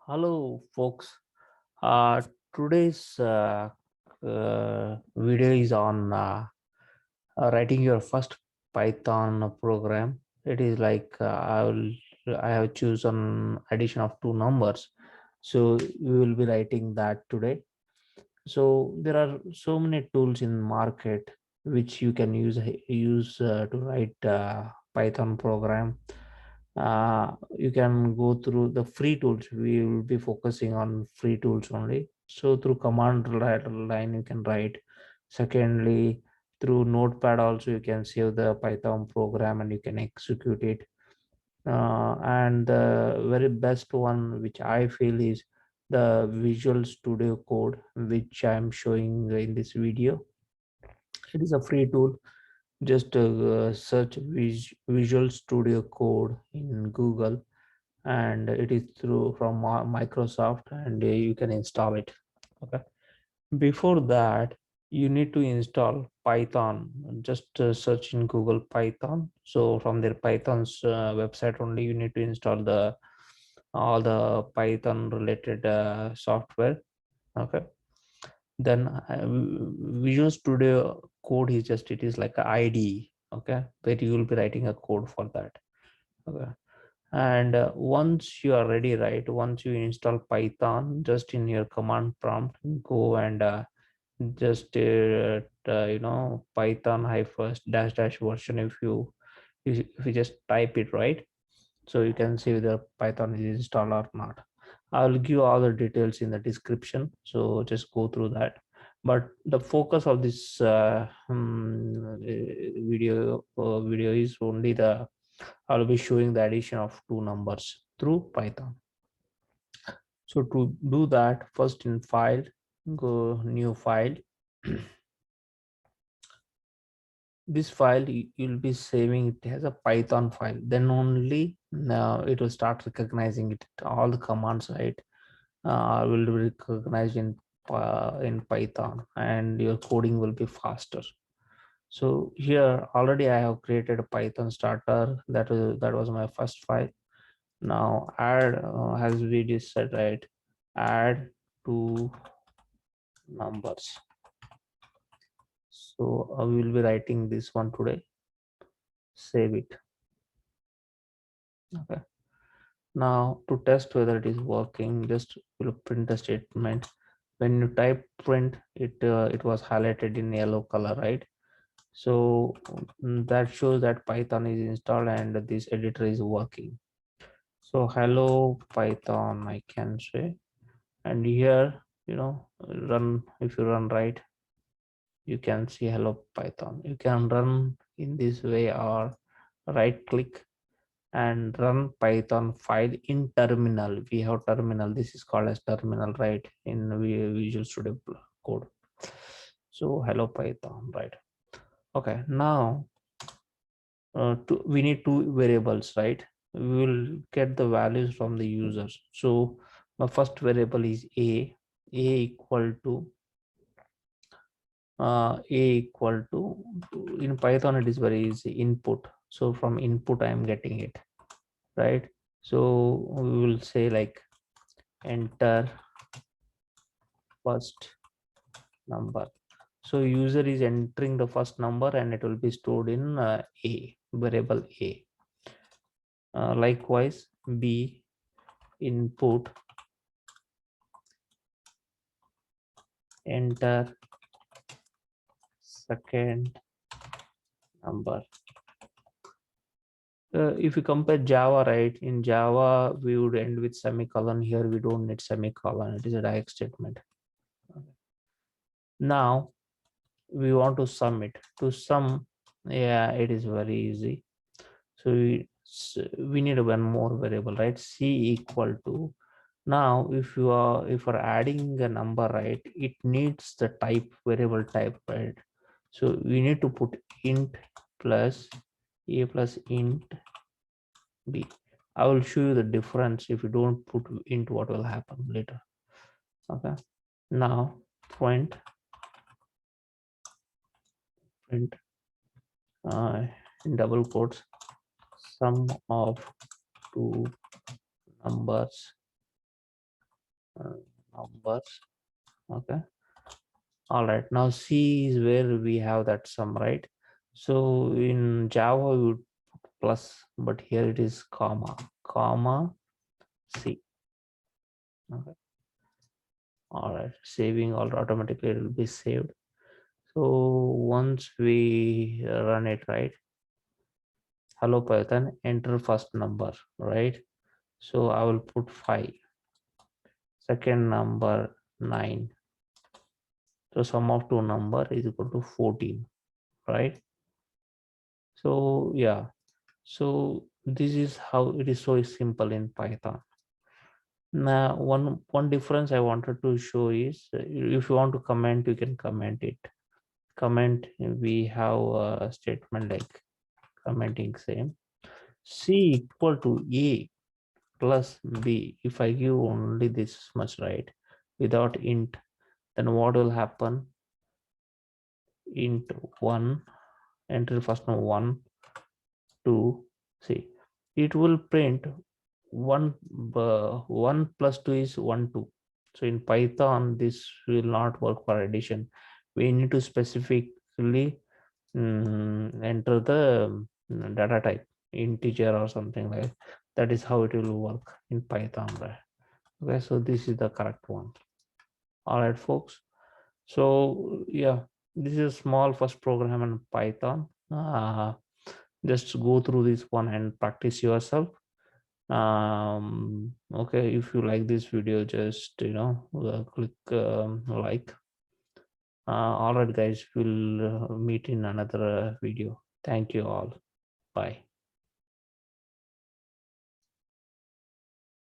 Hello, folks. Uh, today's video is on writing your first Python program. It is like I have chosen addition of two numbers, so we will be writing that today. So there are so many tools in market which you can use to write Python program. You can go through the free tools. We will be focusing on free tools only. So through command line you can write. Secondly, through notepad also you can save the Python program and you can execute it. And the very best one which I feel is the Visual Studio Code, which I'm showing in this video. It is a free tool. Just search Visual Studio Code in Google, and it is through from Microsoft, and you can install it. Okay. Before that, you need to install Python. Just search in Google Python. So from their Python's website only, you need to install the all the Python related software. Okay. Then Visual Studio Code is just, it is like a IDE. Okay, where you will be writing a code for that. Okay. And once you are ready, right, once you install Python, just in your command prompt, go and just Python hyphen dash dash version. If you just type it, right, so you can see whether Python is installed or not. I'll give all the details in the description, so just go through that. But the focus of this video is only the I'll be showing the addition of two numbers through Python. So to do that, first in file, go new file. This file you'll be saving it as a Python file, then only it will start recognizing it. All the commands, right, will be recognized in Python, and your coding will be faster. So here already I have created a Python starter. That was my first file. Now add, as we just said, right, add two numbers. So I will be writing this one today. Save it. Okay. Now to test whether it is working, just will print a statement. When you type print, it was highlighted in yellow color, right? So that shows that Python is installed and this editor is working. So hello Python, I can say, and here, run. If you run, right, you can see hello Python. You can run in this way, or right click and run Python file in terminal. We have terminal. This is called as terminal, right, in Visual Studio Code. So hello Python, right? Okay. Now we need two variables, right? We will get the values from the users. So my first variable is a equal to in Python it is very easy, input. So from input I am getting it, right? So we will say like enter first number. So user is entering the first number and it will be stored in a variable a. Likewise b input enter second number. If you compare Java, right, in Java we would end with semicolon. Here we don't need semicolon, it is a direct statement. Okay. Now we want to sum it. To sum, yeah, it is very easy. So we need one more variable, right? C equal to. Now if we're adding a number, right, it needs the type, variable type, right? So we need to put int plus a plus int b. I will show you the difference. If you don't put int, what will happen later. Okay. Now print in double quotes sum of two numbers uh, numbers. Okay. All right. Now C is where we have that sum, right? So in Java we would put plus, but here it is comma C. Okay. All right. Saving all automatically it will be saved. So once we run it, right? Hello Python, enter first number, right? So I will put 5. Second number 9. So sum of two number is equal to 14, right? So yeah, so this is how it is so simple in Python. Now one difference I wanted to show is if you want to comment, you can comment it. Comment, we have a statement like commenting same C equal to A plus B. If I give only this much, right, without int, then what will happen? Int 1, enter first one 1 2, see, it will print 1 1 plus 2 is 1 2. So in Python this will not work for addition. We need to specifically enter the data type integer or something like that. Is how it will work in Python, right? Okay, so this is the correct one. All right folks, so yeah, this is a small first program in Python. Just go through this one and practice yourself. Okay, if you like this video, just click like. All right guys, we'll meet in another video. Thank you all. Bye.